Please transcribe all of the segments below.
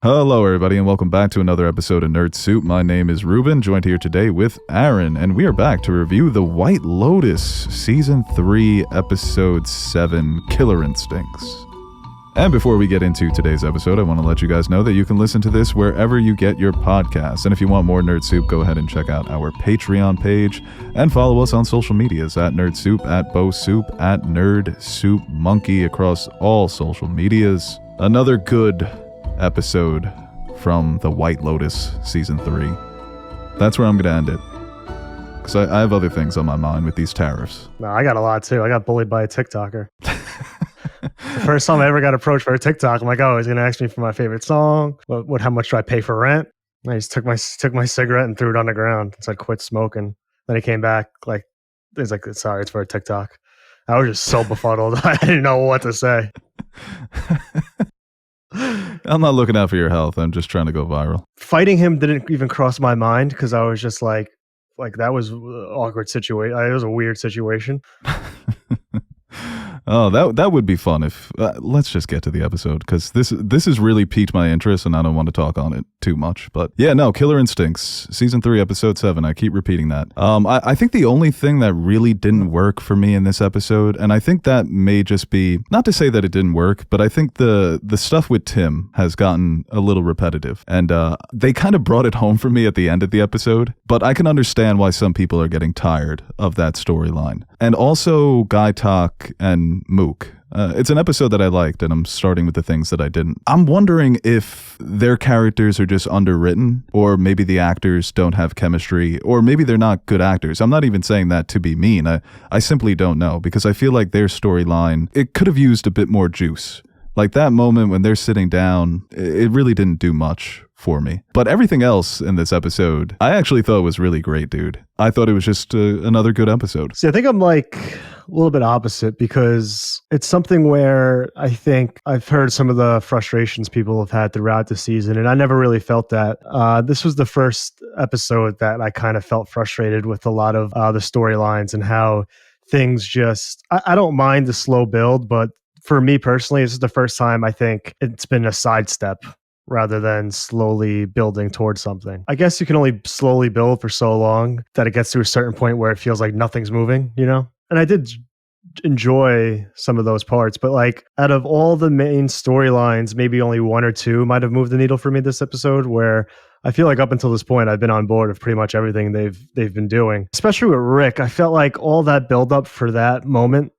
Hello, everybody, and welcome back to another episode of Nerd Soup. My name is Reuben, joined here today with Aaron, and we are back to review The White Lotus, Season 3, Episode 7, Killer Instincts. And before we get into today's episode, I want to let you guys know that you can listen to this wherever you get your podcasts. And if you want more Nerd Soup, go ahead and check out our Patreon page and follow us on social medias at Nerd Soup, at Beau Soup, at Nerd Soup Monkey across all social medias. Another good episode from The White Lotus Season 3. That's where I'm going to end it. Because I have other things on my mind with these tariffs. No, I got a lot too. I got bullied by a TikToker. The first time I ever got approached for a TikTok, I'm like, oh, he's going to ask me for my favorite song. How much do I pay for rent? And I just took my cigarette and threw it on the ground. So I quit smoking. Then he came back he's like, sorry, it's for a TikTok. I was just so befuddled. I didn't know what to say. I'm not looking out for your health. I'm just trying to go viral. Fighting him didn't even cross my mind because I was just like that was an awkward situation. It was a weird situation. Oh, that would be fun if let's just get to the episode because this has really piqued my interest and I don't want to talk on it too much. But yeah, no, Killer Instincts, Season 3, Episode 7. I keep repeating that. I think the only thing that really didn't work for me in this episode, and I think that may just be, not to say that it didn't work, but I think the stuff with Tim has gotten a little repetitive. And they kind of brought it home for me at the end of the episode, but I can understand why some people are getting tired of that storyline. And also Guy Talk and Mook. It's an episode that I liked, and I'm starting with the things that I didn't. I'm wondering if their characters are just underwritten, or maybe the actors don't have chemistry, or maybe they're not good actors. I'm not even saying that to be mean. I simply don't know, because I feel like their storyline, it could have used a bit more juice. Like that moment when they're sitting down, it really didn't do much for me. But everything else in this episode, I actually thought was really great, dude. I thought it was just another good episode. See, I think I'm a little bit opposite because it's something where I think I've heard some of the frustrations people have had throughout the season, and I never really felt that. This was the first episode that I kind of felt frustrated with a lot of the storylines and how things just... I don't mind the slow build, but for me personally, this is the first time I think it's been a sidestep rather than slowly building towards something. I guess you can only slowly build for so long that it gets to a certain point where it feels like nothing's moving, you know? And I did enjoy some of those parts, but out of all the main storylines, maybe only one or two might have moved the needle for me this episode, where I feel like up until this point, I've been on board with pretty much everything they've been doing. Especially with Rick, I felt like all that buildup for that moment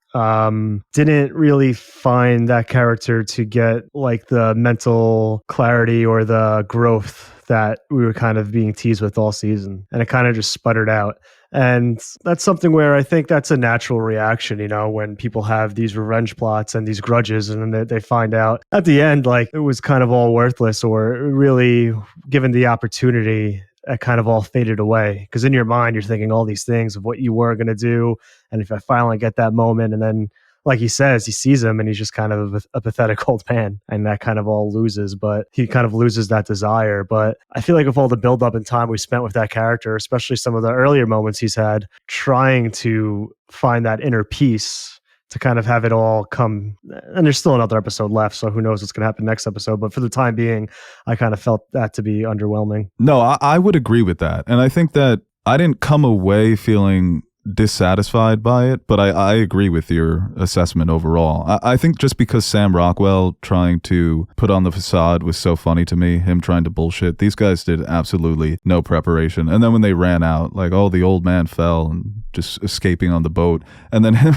didn't really find that character to get the mental clarity or the growth that we were kind of being teased with all season, and it kind of just sputtered out. And that's something where I think that's a natural reaction, when people have these revenge plots and these grudges, and then they find out at the end it was kind of all worthless, or really given the opportunity, it kind of all faded away, because in your mind you're thinking all these things of what you were going to do, and if I finally get that moment, and then like he says, he sees him and he's just kind of a pathetic old man, and that kind of all loses, but he kind of loses that desire. But I feel like with all the build up and time we spent with that character, especially some of the earlier moments he's had trying to find that inner peace, to kind of have it all come, and there's still another episode left, so who knows what's going to happen next episode, but for the time being, I kind of felt that to be underwhelming. No, I would agree with that, and I think that I didn't come away feeling dissatisfied by it, but I agree with your assessment overall. I think just because Sam Rockwell trying to put on the facade was so funny to me, him trying to bullshit, these guys did absolutely no preparation. And then when they ran out, the old man fell and just escaping on the boat, and then him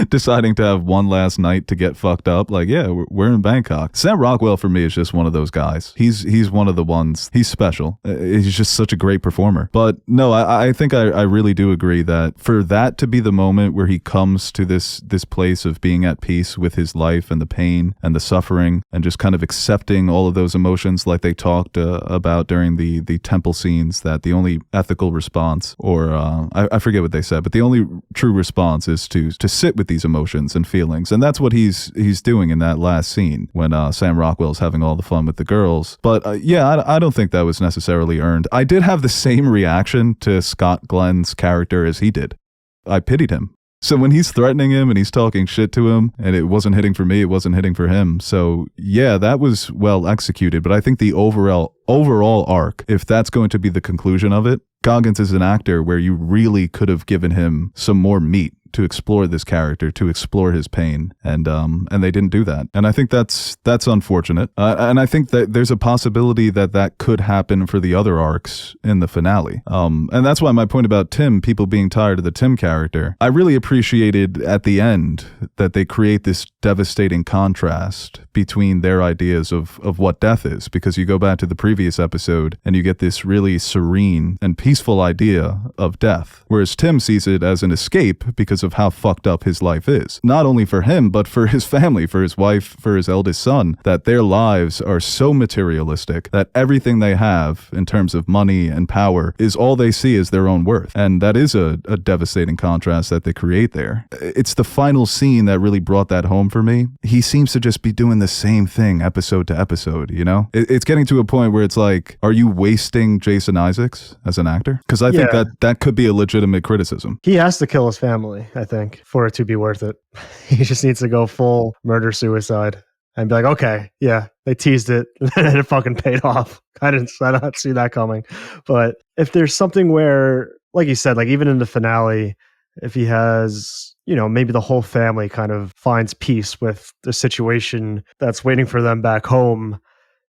deciding to have one last night to get fucked up, we're in Bangkok. Sam Rockwell for me is just one of those guys. He's one of the ones, he's special. He's just such a great performer. But no, I think I really do agree that for that to be the moment where he comes to this place of being at peace with his life and the pain and the suffering, and just kind of accepting all of those emotions, like they talked about during the temple scenes, that the only ethical response, or I forget what they said, but the only true response is to sit with these emotions and feelings, and that's what he's doing in that last scene when Sam Rockwell's having all the fun with the girls. But I don't think that was necessarily earned. I did have the same reaction to Scott Glenn's character as he did. I pitied him. So when he's threatening him and he's talking shit to him and it wasn't hitting for me, it wasn't hitting for him. So yeah, that was well executed. But I think the overall arc, if that's going to be the conclusion of it, Goggins is an actor where you really could have given him some more meat to explore this character, to explore his pain, and they didn't do that, and I think that's unfortunate. And I think that there's a possibility that could happen for the other arcs in the finale. And that's why my point about Tim, people being tired of the Tim character, I really appreciated at the end that they create this devastating contrast between their ideas of what death is, because you go back to the previous episode and you get this really serene and peaceful idea of death, whereas Tim sees it as an escape because of how fucked up his life is. Not only for him, but for his family, for his wife, for his eldest son, that their lives are so materialistic that everything they have in terms of money and power is all they see as their own worth. And that is a devastating contrast that they create there. It's the final scene that really brought that home for me. He seems to just be doing the same thing episode to episode, you know? It's getting to a point where it's like, are you wasting Jason Isaacs as an actor? Because I think that could be a legitimate criticism. He has to kill his family, I think, for it to be worth it. He just needs to go full murder-suicide and be like, okay, yeah, they teased it, and it fucking paid off. I did not see that coming. But if there's something where, like you said, like even in the finale, if he has, you know, maybe the whole family kind of finds peace with the situation that's waiting for them back home,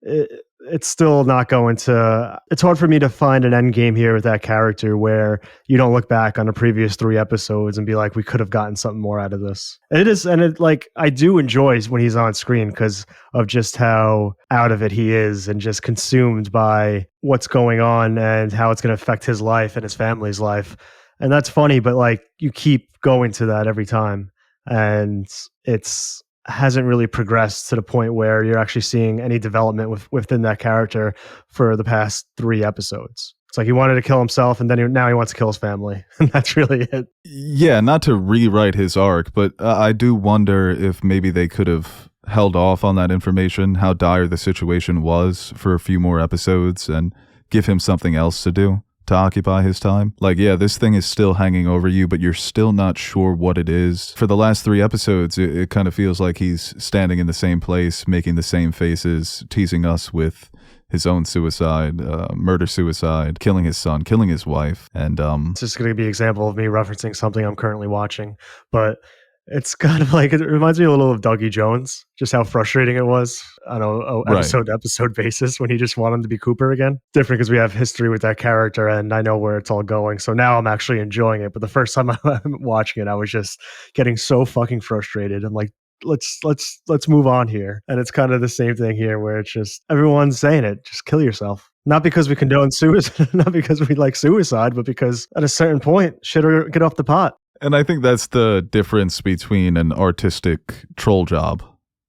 it's still not going to, it's hard for me to find an end game here with that character where you don't look back on the previous 3 episodes and be like, we could have gotten something more out of this. And like, I do enjoy when he's on screen because of just how out of it he is and just consumed by what's going on and how it's going to affect his life and his family's life. And that's funny, but like, you keep going to that every time, and it's hasn't really progressed to the point where you're actually seeing any development within that character for the past 3 episodes. It's like he wanted to kill himself, and then now he wants to kill his family, and that's really it. Yeah, not to rewrite his arc, but I do wonder if maybe they could have held off on that information, how dire the situation was, for a few more episodes, and give him something else to do to occupy his time. Like, yeah, this thing is still hanging over you, but you're still not sure what it is. For the last 3 episodes, it kind of feels like he's standing in the same place, making the same faces, teasing us with his own suicide, murder-suicide, killing his son, killing his wife. And it's just going to be an example of me referencing something I'm currently watching, but it's kind of like, it reminds me a little of Dougie Jones, just how frustrating it was on a episode basis when he just wanted him to be Cooper again. Different because we have history with that character and I know where it's all going. So now I'm actually enjoying it. But the first time I'm watching it, I was just getting so fucking frustrated. I'm like, let's move on here. And it's kind of the same thing here where it's just everyone's saying it, just kill yourself. Not because we condone suicide, not because we like suicide, but because at a certain point, shit or get off the pot. And I think that's the difference between an artistic troll job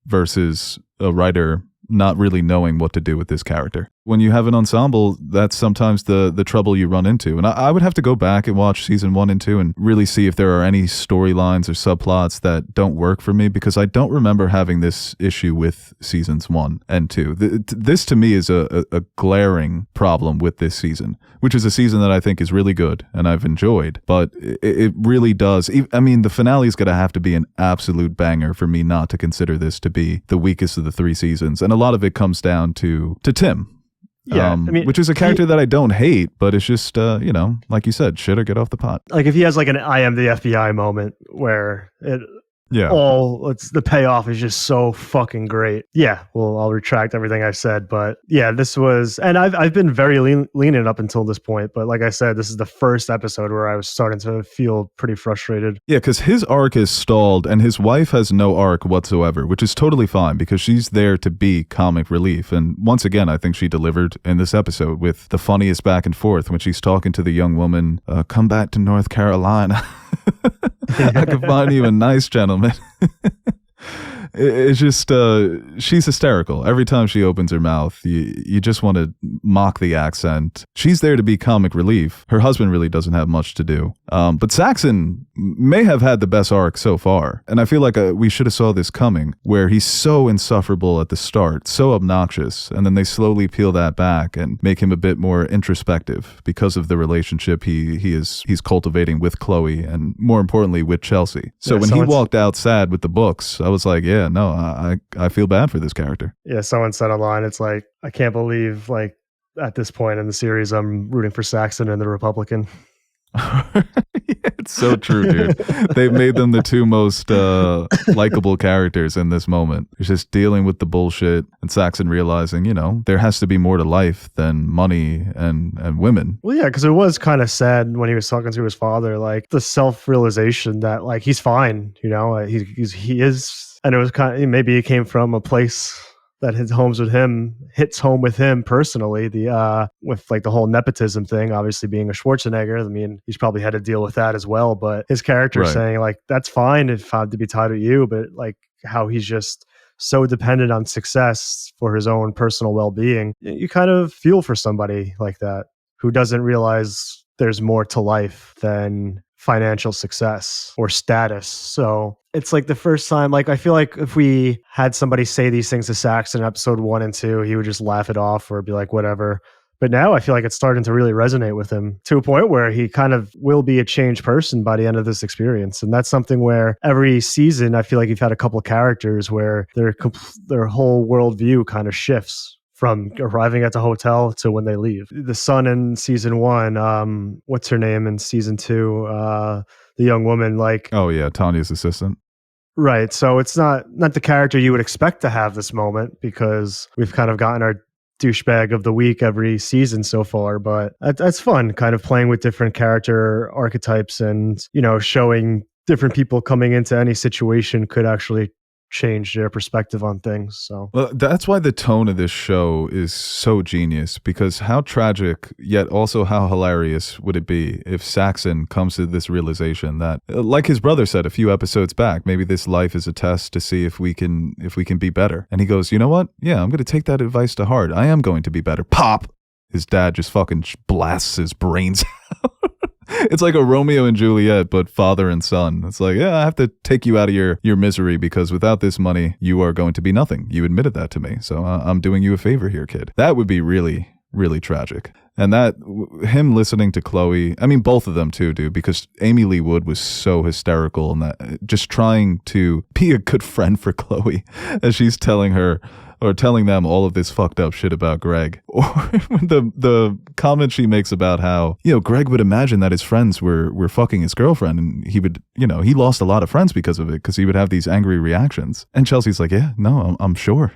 versus a writer not really knowing what to do with this character. When you have an ensemble, that's sometimes the trouble you run into. And I would have to go back and watch season 1 and 2 and really see if there are any storylines or subplots that don't work for me, because I don't remember having this issue with seasons 1 and 2. This to me is a glaring problem with this season, which is a season that I think is really good and I've enjoyed, but it really does. I mean, the finale is going to have to be an absolute banger for me not to consider this to be the weakest of the 3 seasons. And a lot of it comes down to Tim. Yeah, I mean, which is a character that I don't hate, but it's just, you know, like you said, shit or get off the pot. Like if he has like an I am the FBI moment where the payoff is just so fucking great. Yeah, well, I'll retract everything I've said, but yeah, this was, and I've been very lenient up until this point, but like I said, this is the first episode where I was starting to feel pretty frustrated. Yeah, because his arc is stalled and his wife has no arc whatsoever, which is totally fine because she's there to be comic relief. And once again, I think she delivered in this episode with the funniest back and forth when she's talking to the young woman, come back to North Carolina. I could find you a nice gentleman. It's just she's hysterical every time she opens her mouth. You just want to mock the accent. She's there to be comic relief. Her husband really doesn't have much to do. But Saxon may have had the best arc so far, and I feel like we should have saw this coming, where he's so insufferable at the start, so obnoxious, and then they slowly peel that back and make him a bit more introspective because of the relationship he's cultivating with Chloe, and more importantly with Chelsea. So when he walked out sad with the books, I was like, yeah, no, I feel bad for this character. Yeah, someone said online, it's like, I can't believe, like, at this point in the series, I'm rooting for Saxon and the Republican. It's so true, dude. They've made them the two most likable characters in this moment. He's just dealing with the bullshit, and Saxon realizing, there has to be more to life than money and women. Well, yeah, because it was kind of sad when he was talking to his father, like the self-realization that, like, he's fine, he is, and it was kind of, maybe it came from a place that hits home with him personally, with like the whole nepotism thing, obviously being a Schwarzenegger. I mean, he's probably had to deal with that as well, but his character saying, like, that's fine if I had to be tied with you, but like how he's just so dependent on success for his own personal well-being. You kind of feel for somebody like that who doesn't realize there's more to life than financial success or status. So it's like the first time, like, I feel like if we had somebody say these things to Saxon in episode 1 and 2, he would just laugh it off or be like, whatever. But now I feel like it's starting to really resonate with him to a point where he kind of will be a changed person by the end of this experience. And that's something where every season, I feel like you've had a couple of characters where their whole worldview kind of shifts from arriving at the hotel to when they leave. The son in season 1, what's her name in season 2? The young woman, like... Oh, yeah, Tanya's assistant. Right. So it's not the character you would expect to have this moment, because we've kind of gotten our douchebag of the week every season so far. But that's fun, kind of playing with different character archetypes and, showing different people coming into any situation could actually change their perspective on things. So that's why the tone of this show is so genius, because how tragic yet also how hilarious would it be if Saxon comes to this realization that, like his brother said a few episodes back, maybe this life is a test to see if we can be better. And he goes, you know what? Yeah, I'm going to take that advice to heart. I am going to be better. Pop! His dad just fucking blasts his brains out. It's like a Romeo and Juliet, but father and son. It's like, yeah, I have to take you out of your misery, because without this money, you are going to be nothing. You admitted that to me. So I'm doing you a favor here, kid. That would be really, really tragic. And that, him listening to Chloe, I mean, both of them too, dude, because Amy Lee Wood was so hysterical, and that just trying to be a good friend for Chloe as she's telling them all of this fucked up shit about Greg. Or the comment she makes about how, Greg would imagine that his friends were fucking his girlfriend, and he would, he lost a lot of friends because of it, because he would have these angry reactions. And Chelsea's like, yeah, no, I'm sure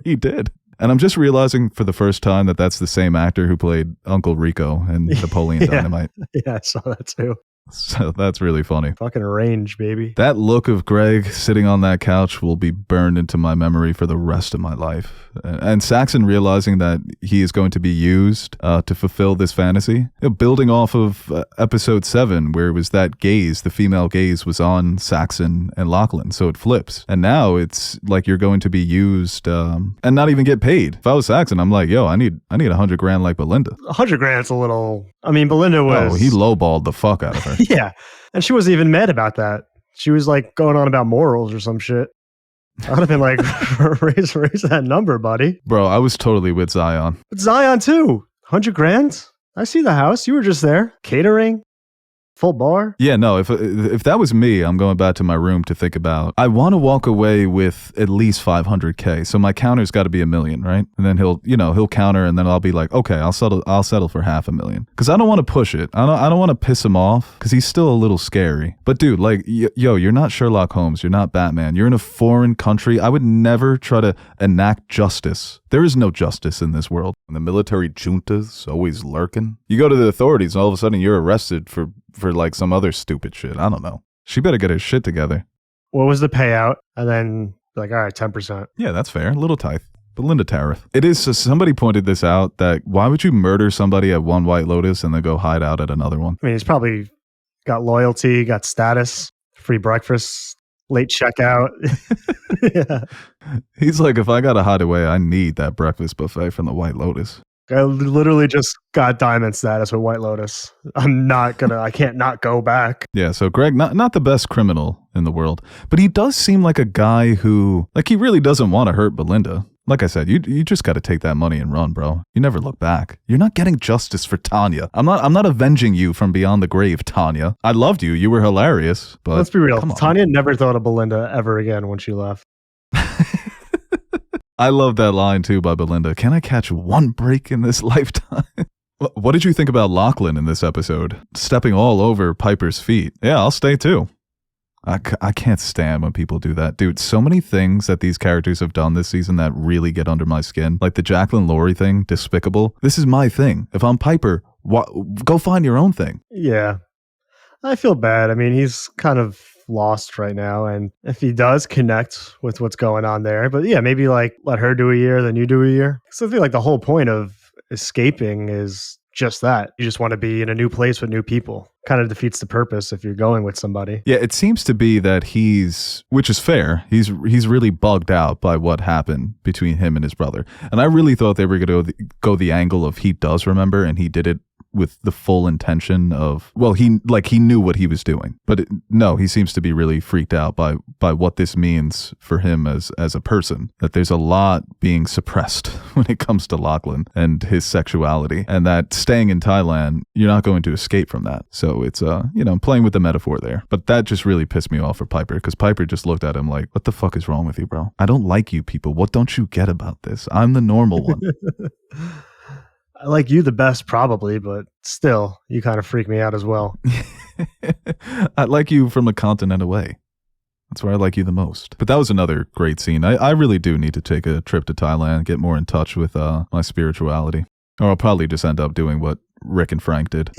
he did. And I'm just realizing for the first time that that's the same actor who played Uncle Rico in Napoleon Dynamite. Yeah, I saw that too. So that's really funny. Fucking range, baby. That look of Greg sitting on that couch will be burned into my memory for the rest of my life. And Saxon realizing that he is going to be used to fulfill this fantasy, building off of episode 7, where it was that gaze, the female gaze was on Saxon and Lachlan, so it flips. And now it's like you're going to be used and not even get paid. If I was Saxon, I'm like, yo, I need $100,000 like Belinda. $100,000's a little... I mean, Belinda was... Oh, he lowballed the fuck out of her. Yeah. And she wasn't even mad about that. She was like going on about morals or some shit. I'd have been like, raise that number, buddy. Bro, I was totally with Zion. But Zion too. $100,000? I see the house. You were just there. Catering. Full bar? Yeah, no, if that was me, I'm going back to my room to think about, I want to walk away with at least $500K. So my counter's got to be $1 million, right? And then he'll counter, and then I'll be like, okay, I'll settle for $500,000. Because I don't want to push it. I don't want to piss him off, because he's still a little scary. But dude, like, yo, you're not Sherlock Holmes. You're not Batman. You're in a foreign country. I would never try to enact justice. There is no justice in this world. And the military junta's always lurking. You go to the authorities, and all of a sudden you're arrested for like some other stupid shit. I don't know. She better get her shit together. What was the payout? And then like, all right, 10%. Yeah, that's fair. Little tithe. Belinda tariff. It is, somebody pointed this out, that why would you murder somebody at one White Lotus and then go hide out at another one? I mean, he's probably got loyalty, got status, free breakfast. late checkout. Yeah. He's like, if I got to hide away, I need that breakfast buffet from the White Lotus. I literally just got diamond status with White Lotus. I can't not go back. Yeah, so Greg, not the best criminal in the world, but he does seem like a guy who, like, he really doesn't want to hurt Belinda. Like I said, you just got to take that money and run, bro. You never look back. You're not getting justice for Tanya. I'm not avenging you from beyond the grave, Tanya. I loved you. You were hilarious, but let's be real. Tanya never thought of Belinda ever again when she left. I love that line too by Belinda. Can I catch one break in this lifetime? What did you think about Lachlan in this episode? Stepping all over Piper's feet. Yeah, I'll stay too. I can't stand when people do that. Dude, so many things that these characters have done this season that really get under my skin. Like the Jacqueline Laurie thing, despicable. This is my thing. If I'm Piper, go find your own thing. Yeah. I feel bad. I mean, he's kind of lost right now, and if he does connect with what's going on there, but yeah, maybe like let her do a year, then you do a year. So I feel like the whole point of escaping is just that. You just want to be in a new place with new people. Kind of defeats the purpose if you're going with somebody. Yeah, it seems to be that which is fair, he's really bugged out by what happened between him and his brother. And I really thought they were going to go the angle of he does remember and he did it with the full intention of, well, he knew what he was doing. But no, he seems to be really freaked out by what this means for him as a person, that there's a lot being suppressed when it comes to Lachlan and his sexuality, and that staying in Thailand, you're not going to escape from that. So it's, playing with the metaphor there. But that just really pissed me off for Piper, because Piper just looked at him like, what the fuck is wrong with you, bro? I don't like you people. What don't you get about this? I'm the normal one. I like you the best, probably, but still, you kind of freak me out as well. I like you from a continent away. That's where I like you the most. But that was another great scene. I really do need to take a trip to Thailand, get more in touch with my spirituality. Or I'll probably just end up doing what Rick and Frank did.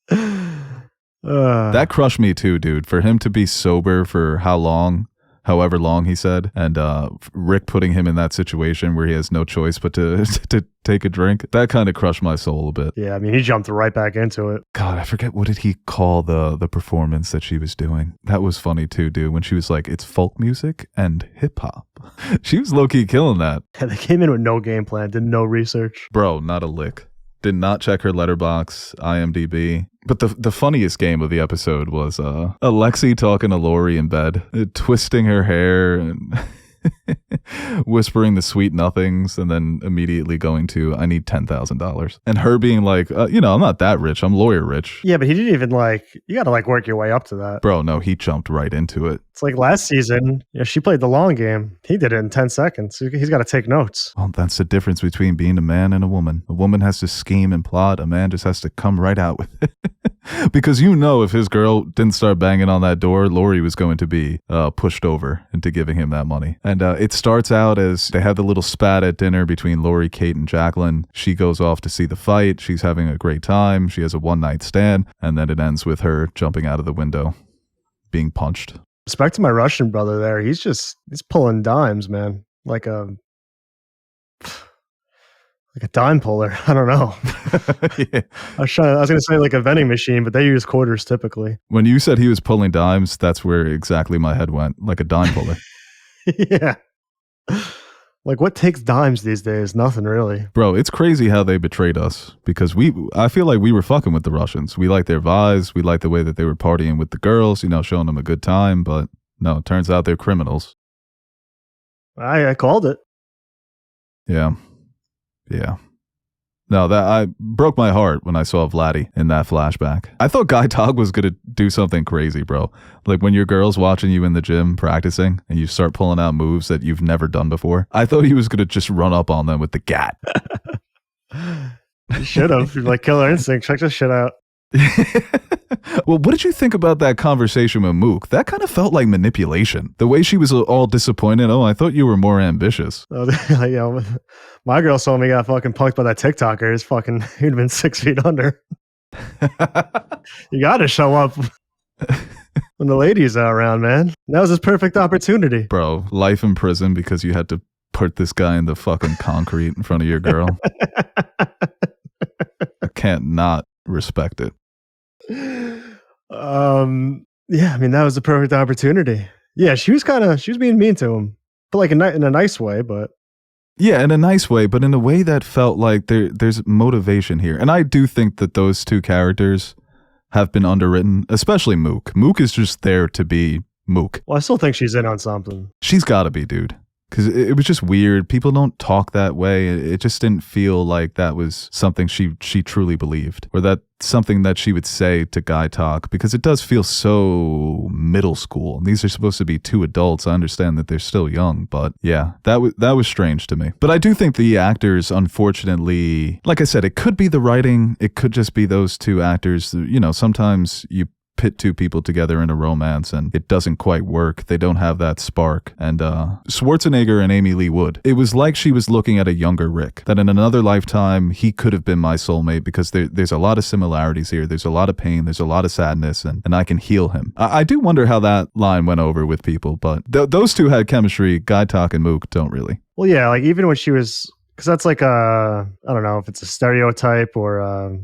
That crushed me too, dude. For him to be sober for however long he said, and Rick putting him in that situation where he has no choice but to take a drink, that kind of crushed my soul a bit. Yeah, I mean, he jumped right back into it. God, I forget, what did he call the performance that she was doing? That was funny too, dude, when she was like, it's folk music and hip-hop. She was low-key killing that. Yeah, they came in with no game plan, did no research. Bro, not a lick. Did not check her Letterboxd, IMDb. But the funniest game of the episode was Alexi talking to Lori in bed, twisting her hair and whispering the sweet nothings, and then immediately going to, I need $10,000. And her being like, I'm not that rich. I'm lawyer rich. Yeah, but he didn't even you got to work your way up to that. Bro, no, he jumped right into it. It's like last season, she played the long game. He did it in 10 seconds. He's got to take notes. Well, that's the difference between being a man and a woman. A woman has to scheme and plot. A man just has to come right out with it. Because if his girl didn't start banging on that door, Lori was going to be pushed over into giving him that money. And it starts out as they have the little spat at dinner between Lori, Kate, and Jacqueline. She goes off to see the fight. She's having a great time. She has a one-night stand. And then it ends with her jumping out of the window, being punched. Respect to my Russian brother there. He's pulling dimes, man. Like a dime puller. I don't know. Yeah. I was going to say like a vending machine, but they use quarters typically. When you said he was pulling dimes, that's where exactly my head went, like a dime puller. Yeah. Like, what takes dimes these days? Nothing really. Bro, it's crazy how they betrayed us, because I feel like we were fucking with the Russians. We liked their vibes. We liked the way that they were partying with the girls, showing them a good time. But no, it turns out they're criminals. I called it. Yeah. Yeah. No, that I broke my heart when I saw Vladdy in that flashback. I thought Guy Tog was going to do something crazy, bro. Like when your girl's watching you in the gym practicing and you start pulling out moves that you've never done before. I thought he was going to just run up on them with the gat. You should have. Like Killer Instinct. Check this shit out. Well, what did you think about that conversation with Mook? That kind of felt like manipulation. The way she was all disappointed. Oh, I thought you were more ambitious. My girl saw me got fucking punked by that TikToker. He'd been 6 feet under. You got to show up when the ladies are around, man. That was his perfect opportunity. Bro, life in prison because you had to put this guy in the fucking concrete in front of your girl. I can't not respect it. Yeah, I mean, that was the perfect opportunity. Yeah, she was being mean to him, but like in a nice way. But Yeah, in a nice way, but in a way that felt like there's motivation here. And I do think that those two characters have been underwritten, especially Mook. Mook is just there to be Mook. well, I still think she's in on something. She's got to be, dude. Because it was just weird. People don't talk that way. It just didn't feel like that was something she truly believed, or that something that she would say to guy talk, because it does feel so middle school. And these are supposed to be two adults. I understand that they're still young, but yeah, that was strange to me. But I do think the actors, unfortunately, like I said, it could be the writing. It could just be those two actors. You know, sometimes you pit two people together in a romance and it doesn't quite work. They don't have that spark. And Schwarzenegger and Amy Lee Wood, it was like she was looking at a younger Rick, that in another lifetime he could have been my soulmate, because there's a lot of similarities here. There's a lot of pain, there's a lot of sadness, and I can heal him. I do wonder how that line went over with people, but those two had chemistry. Guy Talk and Mook don't really. Well, yeah, like even when she was, because that's like I don't know if it's a stereotype or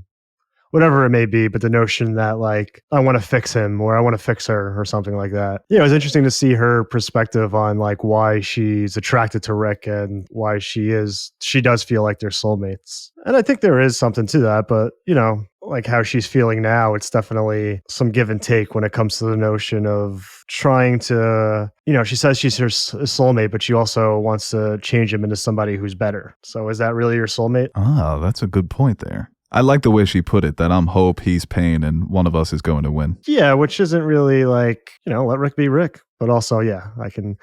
whatever it may be, but the notion that like I want to fix him or I want to fix her or something like that. Yeah, it was interesting to see her perspective on like why she's attracted to Rick and why she does feel like they're soulmates. And I think there is something to that, but you know, like how she's feeling now, it's definitely some give and take when it comes to the notion of trying to, you know, she says she's her soulmate, but she also wants to change him into somebody who's better. So is that really your soulmate? Oh, that's a good point there. I like the way she put it, that I'm hope, he's pain, and one of us is going to win. Yeah, which isn't really like, you know, let Rick be Rick. But also, yeah, I think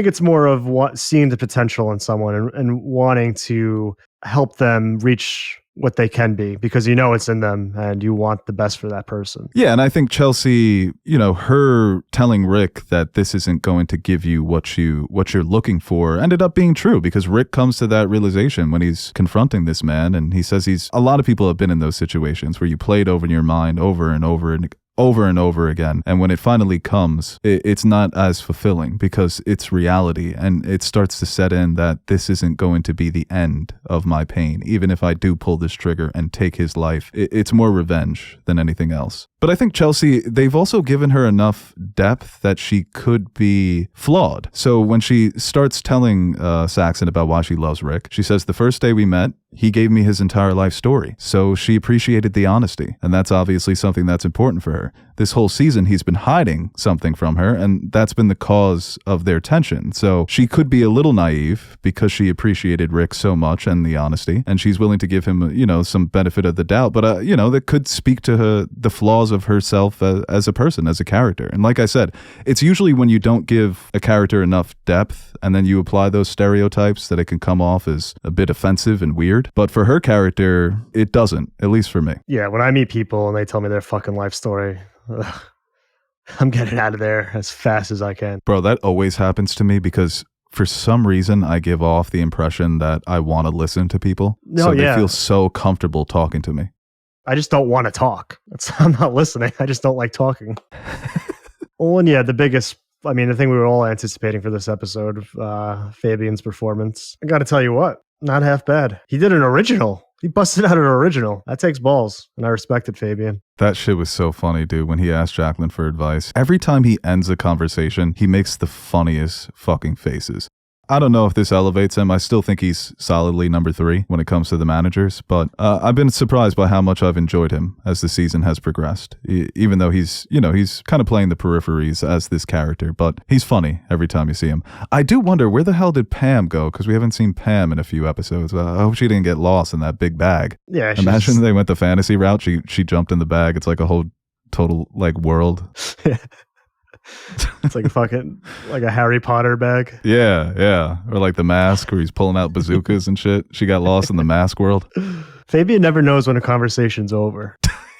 it's more of seeing the potential in someone and wanting to help them reach what they can be, because you know it's in them and you want the best for that person. Yeah, and I think Chelsea, you know, her telling Rick that this isn't going to give you what you're looking for ended up being true, because Rick comes to that realization when he's confronting this man, and he says a lot of people have been in those situations where you play it over in your mind over and over again, and when it finally comes, it's not as fulfilling because it's reality, and it starts to set in that this isn't going to be the end of my pain. Even if I do pull this trigger and take his life, it's more revenge than anything else. But I think Chelsea, they've also given her enough depth that she could be flawed. So when she starts telling Saxon about why she loves Rick, she says, the first day we met, he gave me his entire life story. So she appreciated the honesty. And that's obviously something that's important for her. This whole season, he's been hiding something from her, and that's been the cause of their tension. So she could be a little naive because she appreciated Rick so much and the honesty, and she's willing to give him, you know, some benefit of the doubt. But, you know, that could speak to the flaws of herself as a person, as a character. And like I said, it's usually when you don't give a character enough depth and then you apply those stereotypes that it can come off as a bit offensive and weird. But for her character, it doesn't, at least for me. Yeah, when I meet people and they tell me their fucking life story, I'm getting out of there as fast as I can. Bro, that always happens to me because for some reason I give off the impression that I want to listen to people. No, so yeah. They feel so comfortable talking to me. I just don't want to talk. I'm not listening. I just don't like talking. Well, and yeah, the thing we were all anticipating for this episode, Fabian's performance. I got to tell you what, not half bad. He did an original. He busted out an original. That takes balls, and I respected Fabian. That shit was so funny, dude, when he asked Jacqueline for advice. Every time he ends a conversation, he makes the funniest fucking faces. I don't know if this elevates him. I still think he's solidly number 3 when it comes to the managers, but I've been surprised by how much I've enjoyed him as the season has progressed. Even though he's kind of playing the peripheries as this character, but he's funny every time you see him. I do wonder, where the hell did Pam go? Because we haven't seen Pam in a few episodes. I hope she didn't get lost in that big bag. Yeah, imagine they went the fantasy route. She jumped in the bag. It's like a whole total like world. It's like a Harry Potter bag. Yeah. Or like the Mask, where he's pulling out bazookas and shit. She got lost in the Mask world. Fabian never knows when a conversation's over.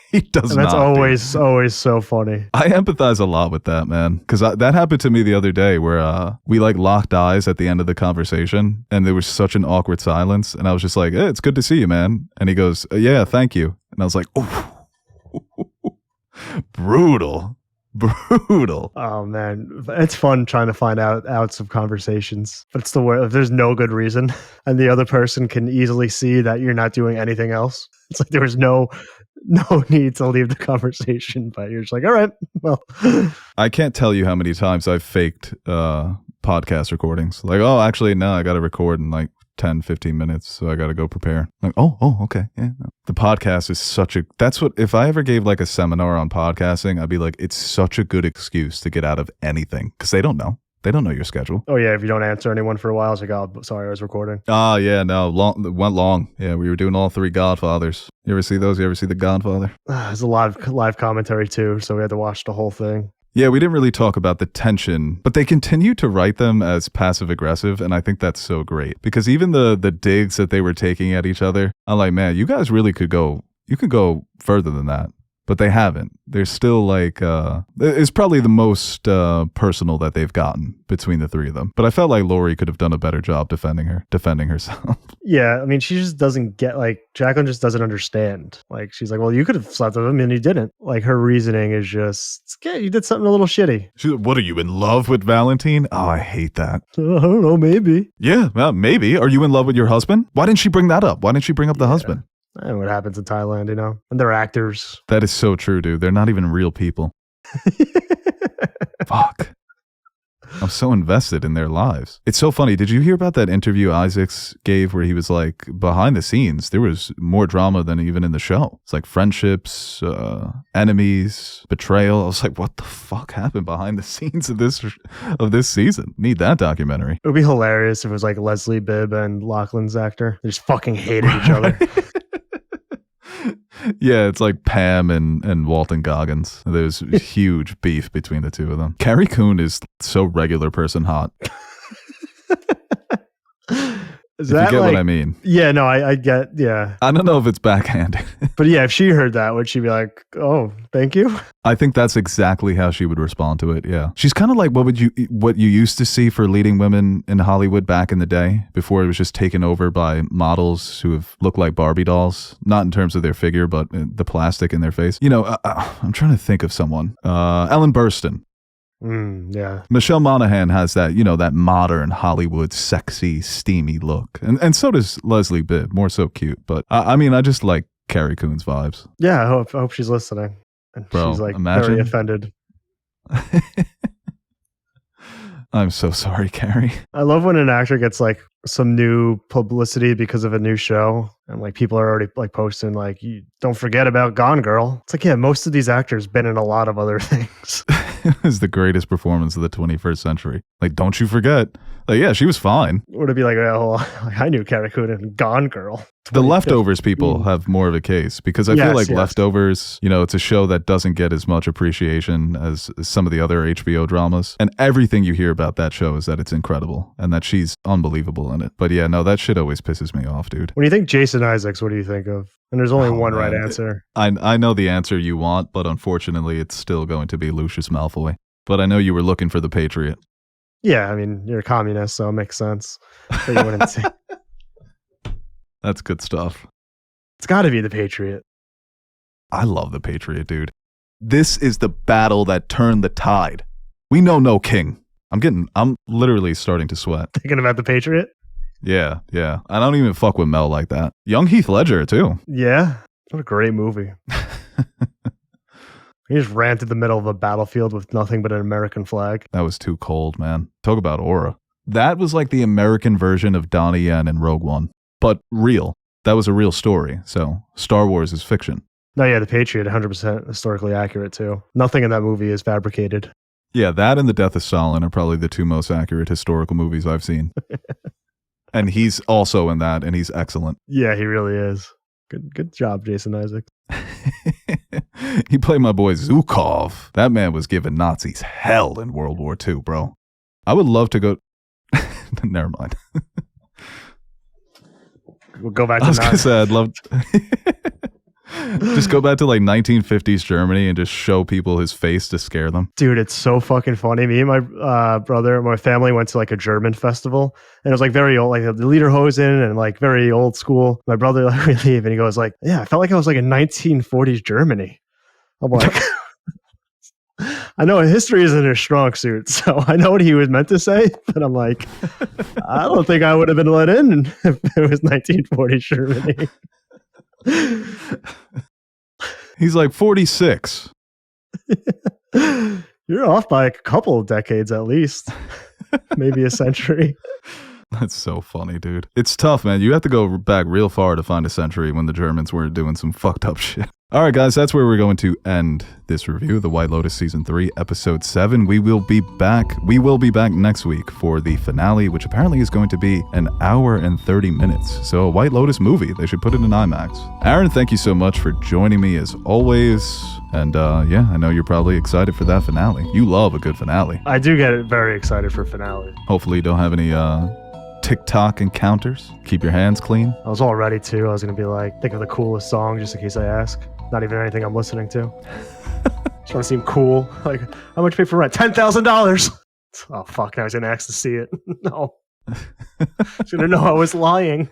He does and that's not. That's always so funny. I empathize a lot with that, man. Because that happened to me the other day where we like locked eyes at the end of the conversation and there was such an awkward silence. And I was just like, hey, it's good to see you, man. And he goes, yeah, thank you. And I was like, oh, brutal. Oh man, it's fun trying to find outs of conversations, but it's the way if there's no good reason and the other person can easily see that you're not doing anything else. It's like there was no no need to leave the conversation, but you're just like, all right, well. I can't tell you how many times I've faked podcast recordings. Like, oh, actually, no, I got to record in like 10, 15 minutes, so I got to go prepare. Like, oh, okay. Yeah. No. The podcast is that's what, if I ever gave like a seminar on podcasting, I'd be like, it's such a good excuse to get out of anything because they don't know. They don't know your schedule. Oh, yeah. If you don't answer anyone for a while, it's like, oh, sorry, I was recording. Ah, yeah, no, went long. Yeah, we were doing all 3 Godfathers. You ever see those? You ever see The Godfather? There's a lot of live commentary, too, so we had to watch the whole thing. Yeah, we didn't really talk about the tension, but they continue to write them as passive-aggressive, and I think that's so great. Because even the digs that they were taking at each other, I'm like, man, you guys really could go further than that. But they haven't. They're still like, it's probably the most personal that they've gotten between the 3 of them. But I felt like Lori could have done a better job defending herself. Yeah, I mean, she just doesn't get, like, Jacqueline just doesn't understand. Like, she's like, well, you could have slept with him and you didn't. Like, her reasoning is just, yeah, you did something a little shitty. She's like, what, are you in love with Valentine? Oh, I hate that. I don't know, maybe. Yeah, well, maybe. Are you in love with your husband? Why didn't she bring that up? Why didn't she bring up the husband? And what happens in Thailand, you know? And they're actors. That is so true, dude. They're not even real people. Fuck. I'm so invested in their lives. It's so funny. Did you hear about that interview Isaacs gave where he was like, behind the scenes, there was more drama than even in the show. It's like friendships, enemies, betrayal. I was like, what the fuck happened behind the scenes of this season? Need that documentary. It would be hilarious if it was like Leslie Bibb and Lachlan's actor. They just fucking hated each other. Yeah, it's like Pam and Walton Goggins. There's huge beef between the 2 of them. Carrie Coon is so regular person hot. Is if that you get like, what I mean. Yeah, no, I get, yeah. I don't know if it's backhanded. But yeah, if she heard that, would she be like, oh, thank you? I think that's exactly how she would respond to it, yeah. She's kind of like what you used to see for leading women in Hollywood back in the day, before it was just taken over by models who have looked like Barbie dolls, not in terms of their figure, but the plastic in their face. You know, I'm trying to think of someone. Ellen Burstyn. Yeah. Michelle Monaghan has that, you know, that modern Hollywood, sexy, steamy look. And so does Leslie Bibb, more so cute. But I mean, I just like Carrie Coon's vibes. Yeah, I hope she's listening. And bro, she's like imagine. very offended. I'm so sorry, Carrie. I love when an actor gets like some new publicity because of a new show, and like people are already like posting like, you don't forget about Gone Girl. It's like, yeah, most of these actors been in a lot of other things. It was the greatest performance of the 21st century. Like, don't you forget. Like, yeah, she was fine. Would it be like, well, I knew Carrie Coon in Gone Girl. The Leftovers people have more of a case, because I feel like Leftovers, you know, it's a show that doesn't get as much appreciation as some of the other HBO dramas. And everything you hear about that show is that it's incredible and that she's unbelievable in it. But yeah, no, that shit always pisses me off, dude. When you think Jason Isaacs, what do you think of? And there's only one right answer. I know the answer you want, but unfortunately, it's still going to be Lucius Malfoy. But I know you were looking for the Patriot. Yeah, I mean, you're a communist, so it makes sense. But you wouldn't say. That's good stuff. It's got to be the Patriot. I love the Patriot, dude. This is the battle that turned the tide. We know no king. I'm literally starting to sweat. Thinking about the Patriot? Yeah. I don't even fuck with Mel like that. Young Heath Ledger, too. Yeah. What a great movie. He just ran through the middle of a battlefield with nothing but an American flag. That was too cold, man. Talk about aura. That was like the American version of Donnie Yen in Rogue One. But real. That was a real story. So Star Wars is fiction. No, yeah, the Patriot, 100% historically accurate, too. Nothing in that movie is fabricated. Yeah, that and The Death of Stalin are probably the 2 most accurate historical movies I've seen. And he's also in that, and he's excellent. Yeah, he really is. Good job, Jason Isaacs. He played my boy Zukov. That man was giving Nazis hell in World War II, bro. I would love to go... Never mind. We'll go back to I was going to say, I'd love... Just go back to like 1950s Germany and just show people his face to scare them. Dude, it's so fucking funny. Me and my brother, my family went to like a German festival, and it was like very old, like the Lederhosen and like very old school. My brother, like, we leave, and he goes like, yeah, I felt like I was like in 1940s Germany. I'm like, I know history isn't his strong suit, so I know what he was meant to say, but I'm like, I don't think I would have been let in if it was 1940s Germany. He's like 46. You're off by a couple of decades at least. Maybe a century. That's so funny, dude. It's tough, man. You have to go back real far to find a century when the Germans were doing some fucked up shit. All right, guys, that's where we're going to end this review, The White Lotus Season 3, Episode 7. We will be back next week for the finale, which apparently is going to be an hour and 30 minutes. So a White Lotus movie. They should put it in IMAX. Aaron, thank you so much for joining me as always. And yeah, I know you're probably excited for that finale. You love a good finale. I do get very excited for finale. Hopefully you don't have any TikTok encounters. Keep your hands clean. I was all ready to. I was going to be like, think of the coolest song just in case I ask. Not even anything I'm listening to. Just want to seem cool. Like, how much you pay for rent? $10,000. Oh, fuck. I was going to ask to see it. No. I was going to know I was lying.